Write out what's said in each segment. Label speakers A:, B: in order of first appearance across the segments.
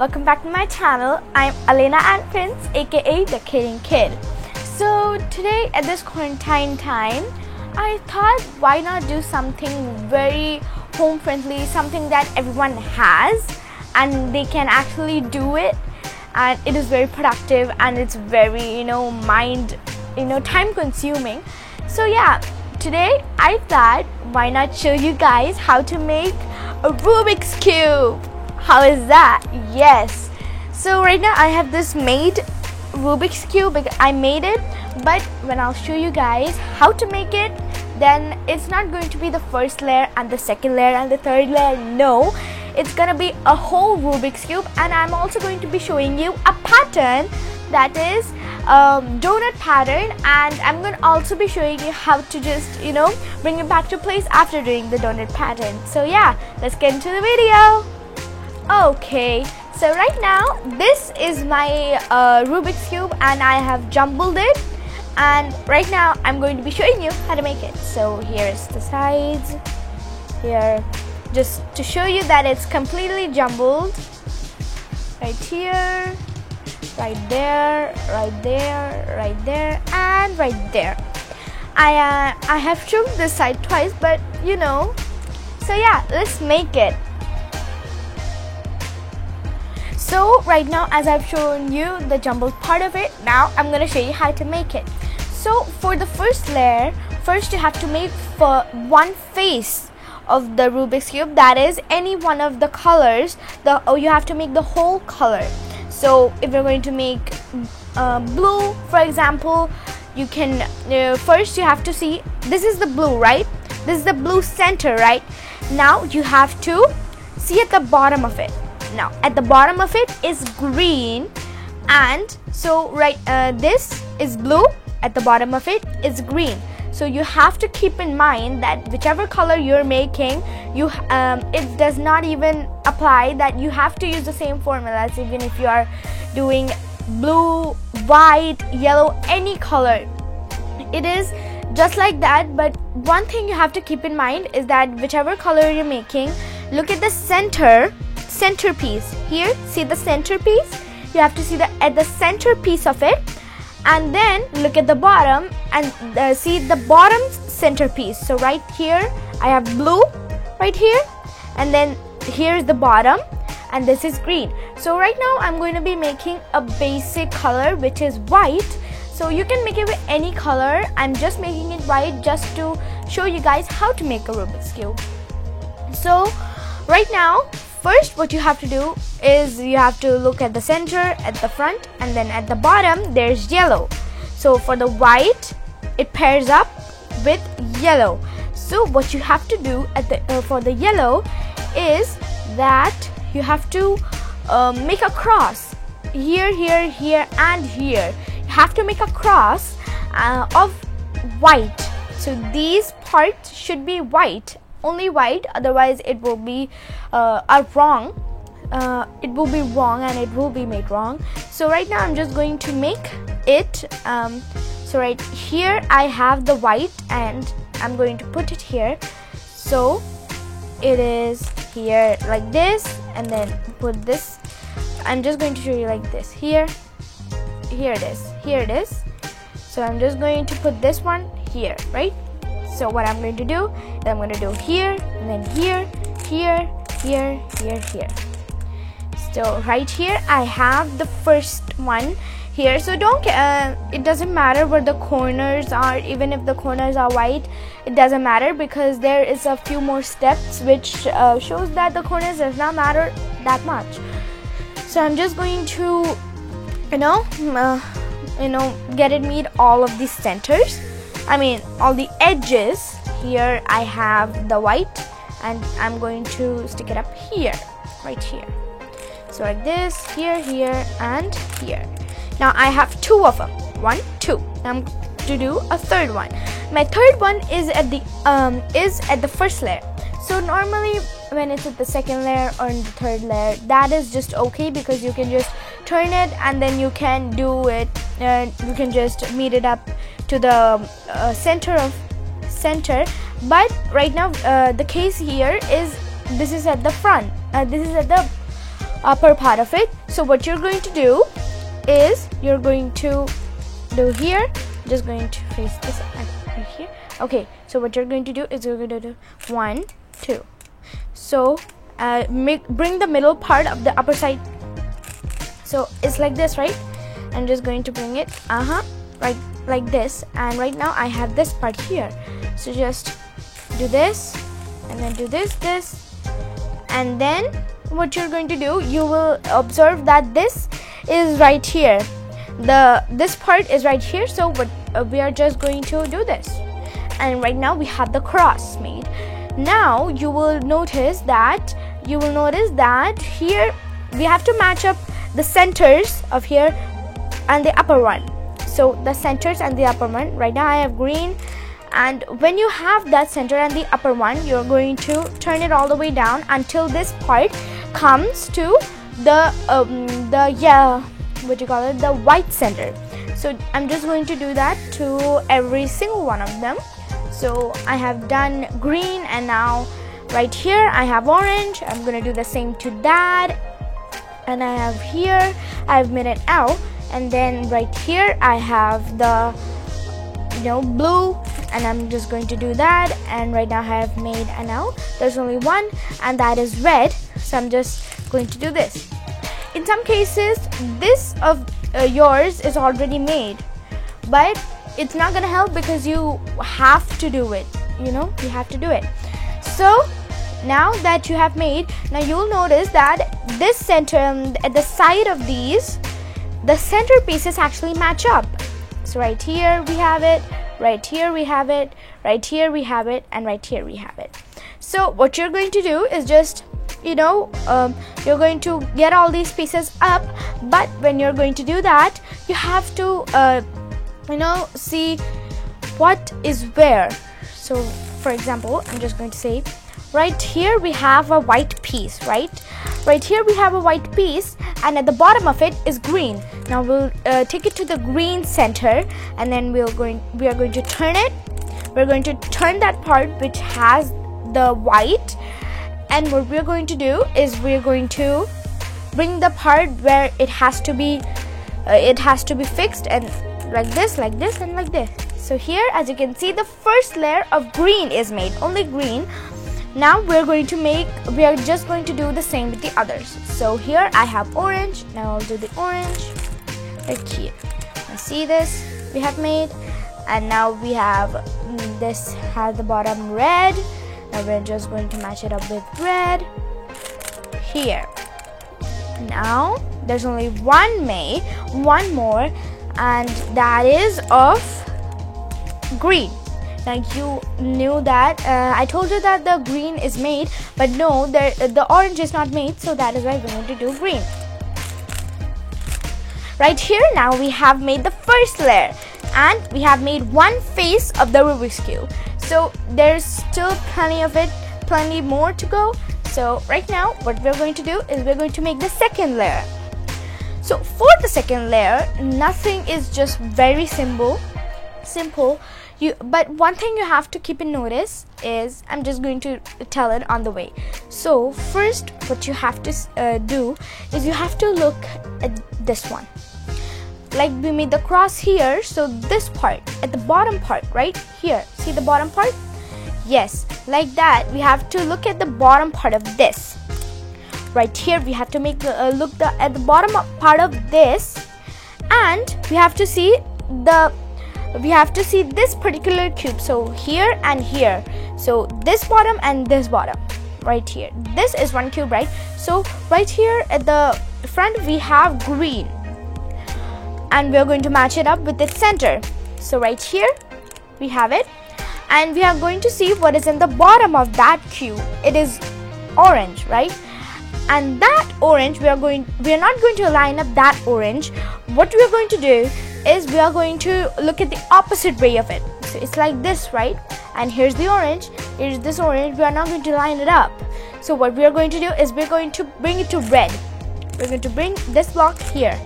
A: welcome back to my channel. I'm Elena Ann Prince, aka The Kidding Kid. So today at this quarantine time, I thought why not do something very home friendly, something that everyone has and they can actually do it, and it is very productive and it's very time consuming. So yeah, today I thought why not show you guys how to make a Rubik's Cube. How is that? Yes. So right now I have this made Rubik's Cube. I made it, but when I'll show you guys how to make it, then it's not going to be the first layer and the second layer and the third layer. No, it's gonna be a whole Rubik's Cube, and I'm also going to be showing you a pattern that is donut pattern, and I'm going to also be showing you how to just bring it back to place after doing the donut pattern. So yeah, let's get into the video. Okay, so right now this is my Rubik's Cube and I have jumbled it, and right now I'm going to be showing you how to make it. So here's the sides here, just to show you that it's completely jumbled. Right here, right there, right there, right there, and right there. I have trimmed this side twice, but so yeah, let's make it. So right now, as I've shown you the jumbled part of it, now I'm going to show you how to make it. So for the first layer, first you have to make for one face of the Rubik's Cube, that is any one of the colors. You have to make the whole color. So if you're going to make blue, for example, you can first you have to see this is the blue, right? This is the blue center, right? Now you have to see at the bottom of it. Now at the bottom of it is green, and so this is blue, at the bottom of it is green. So you have to keep in mind that whichever color you're making, it does not even apply that you have to use the same formulas, even if you are doing blue, white, yellow, any color. It is just like that. But one thing you have to keep in mind is that whichever color you're making, look at the centerpiece here. See the centerpiece? You have to see at the centerpiece of it, and then look at the bottom and see the bottom centerpiece. So right here I have blue right here, and then here's the bottom, and this is green. So right now I'm going to be making a basic color, which is white. So you can make it with any color. I'm just making it white just to show you guys how to make a Rubik's Cube. So right now, first what you have to do is you have to look at the center, at the front, and then at the bottom there's yellow. So for the white, it pairs up with yellow. So what you have to do for the yellow is that you have to make a cross here, here, here, and here. You have to make a cross of white. So these parts should be white, only white, otherwise it will be wrong. It will be wrong and it will be made wrong. So right now I'm just going to make it. So right here I have the white, and I'm going to put it here. So it is here like this, and then put this. I'm just going to show you like this. Here it is, here it is. So I'm just going to put this one here, right? So what I'm going to do is I'm going to do here, and then here, here, here, here, here. So right here I have the first one here. So it doesn't matter where the corners are. Even if the corners are white, it doesn't matter, because there is a few more steps which shows that the corners does not matter that much. So I'm just going to get it meet all of these centers, all the edges. Here I have the white, and I'm going to stick it up here, right here. So like this, here, here, and here. Now I have two of them. 1, 2. I'm to do a third one. My third one is at the first layer. So normally when it's at the second layer or in the third layer, that is just okay, because you can just turn it and then you can do it, you can just meet it up to the center. But right now the case here is this is at the front, this is at the upper part of it. So what you're going to do is you're going to do here, just going to face this right here. Okay, so what you're going to do is you're going to do 1 2. So bring the middle part of the upper side, so it's like this, right? I'm just going to bring it right like this, and right now I have this part here, so just do this and then do this, and then what you're going to do, you will observe that this is right here, this part is right here. So what we are just going to do this, and right now we have the cross made. Now you will notice that here we have to match up the centers of here and the upper one. So the centers and the upper one, right now I have green, and when you have that center and the upper one, you're going to turn it all the way down until this part comes to the the white center. So I'm just going to do that to every single one of them. So I have done green, and now right here I have orange. I'm gonna do the same to that, and I have here I've made an L, and then right here I have the blue, and I'm just going to do that, and right now I have made an L. There's only one, and that is red, so I'm just going to do this. In some cases this of yours is already made, but it's not gonna help because you have to do it, you have to do it. So now that you have made, now you'll notice that this center at the side of these, the center pieces actually match up. So right here we have it, right here we have it, right here we have it, and right here we have it. So what you're going to do is just you're going to get all these pieces up, but when you're going to do that, you have to see what is where. So for example, I'm just going to say right here we have a white piece, right here we have a white piece, and at the bottom of it is green. Now we'll take it to the green center, and then we are going to turn it. We're going to turn that part which has the white, and what we're going to do is we're going to bring the part where it has to be fixed, and like this, and like this. So here, as you can see, the first layer of green is made, only green. Now we are just going to do the same with the others. So here I have orange. Now I'll do the orange right here. Now see this we have made, and now we have this has the bottom red. Now we're just going to match it up with red here. Now there's only one more, and that is of green. Now you knew that I told you that the green is made, but no, the orange is not made, so that is why we're going to do green. Right here now we have made the first layer, and we have made one face of the Rubik's Cube. So there's still plenty more to go. So right now what we're going to do is we're going to make the second layer. So for the second layer, nothing is just very simple. But one thing you have to keep in notice is, I'm just going to tell it on the way. So first what you have to do is you have to look at this one. Like we made the cross here, so this part at the bottom part right here, see the bottom part? Yes, like that we have to look at the bottom part of this. Right here we have to make at the bottom part of this, and we have to see this particular cube. So here and here, so this bottom and this bottom right here, this is one cube, right? So right here at the front we have green, and we are going to match it up with its center. So right here we have it, and we are going to see what is in the bottom of that cube. It is orange, right? And that orange we are not going to line up that orange. What we are going to do is we are going to look at the opposite way of it. So it's like this, right? And here's the orange, here's this orange. We are not going to line it up. So what we are going to do is we're going to bring it to red. We're going to bring this block here,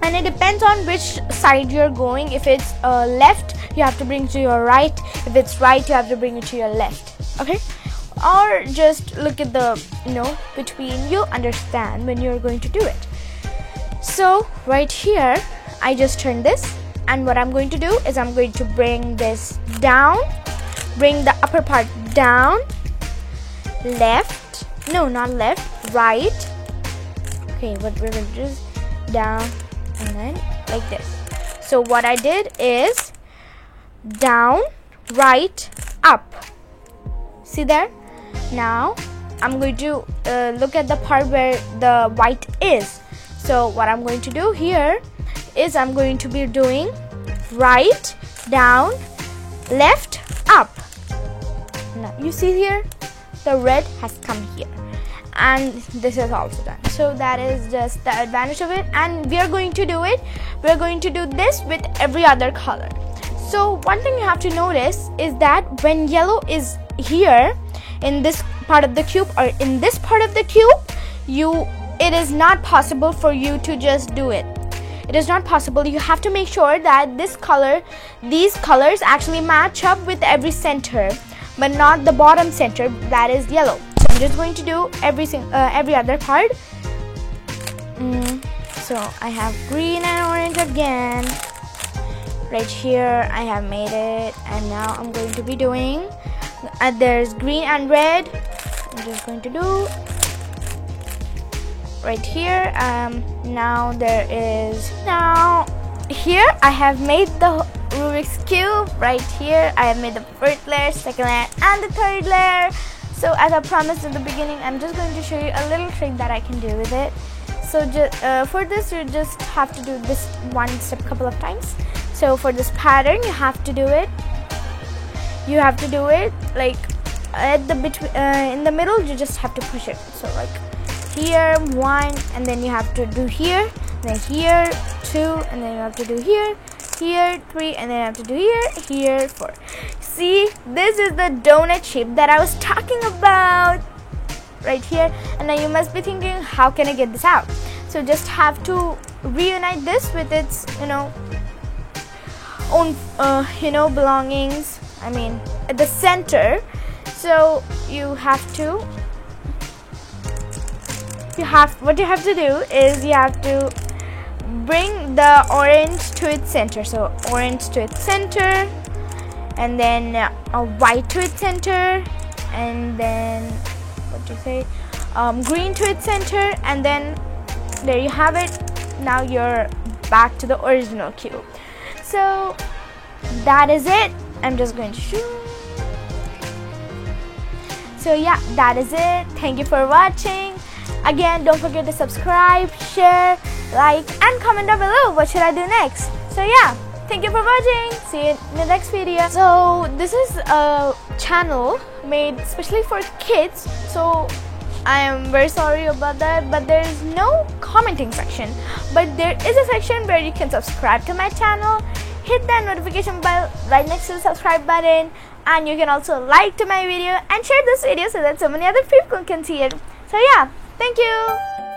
A: and it depends on which side you're going. If it's left, you have to bring it to your right. If it's right, you have to bring it to your left. Okay, or just look at the between, you'll understand when you're going to do it. So right here I just turn this, and what I'm going to do is I'm going to bring this down, bring the upper part down, left, no, not left, right. Okay, what we're going to do is down and then like this. So what I did is down, right, up. See there? Now I'm going to look at the part where the white is. So what I'm going to do here is I'm going to be doing right, down, left, up. Now you see here the red has come here, and this is also done. So that is just the advantage of it, and we are going to do it. We're going to do this with every other color. So one thing you have to notice is that when yellow is here in this part of the cube or in this part of the cube, it is not possible for you to just do it. It is not possible. You have to make sure that these colors actually match up with every center, but not the bottom center, that is yellow. So I'm just going to do every other part. So I have green and orange again. Right here I have made it, and now I'm going to be doing there's green and red. I'm just going to do right here. Now here I have made the Rubik's Cube. Right here I have made the first layer, second layer, and the third layer. So as I promised in the beginning, I'm just going to show you a little trick that I can do with it. So for this, you just have to do this one step a couple of times. So for this pattern, you have to do it. You have to do it like at the in the middle. You just have to push it. So like here 1, and then you have to do here, then here 2, and then you have to do here 3, and then you have to do here 4. See, this is the donut shape that I was talking about right here. And now you must be thinking, how can I get this out? So just have to reunite this with its own belongings, I mean at the center. So what you have to do is you have to bring the orange to its center. So orange to its center, and then white to its center, and then green to its center, and then there you have it. Now you're back to the original cube. So that is it. I'm just going to show. So yeah, that is it. Thank you for watching. Again, don't forget to subscribe, share, like, and comment down below what should I do next. So yeah, thank you for watching. See you in the next video. So this is a channel made especially for kids, so I am very sorry about that, but there is no commenting section, but there is a section where you can subscribe to my channel, hit that notification bell right next to the subscribe button, and you can also like to my video and share this video so that so many other people can see it. So yeah, thank you.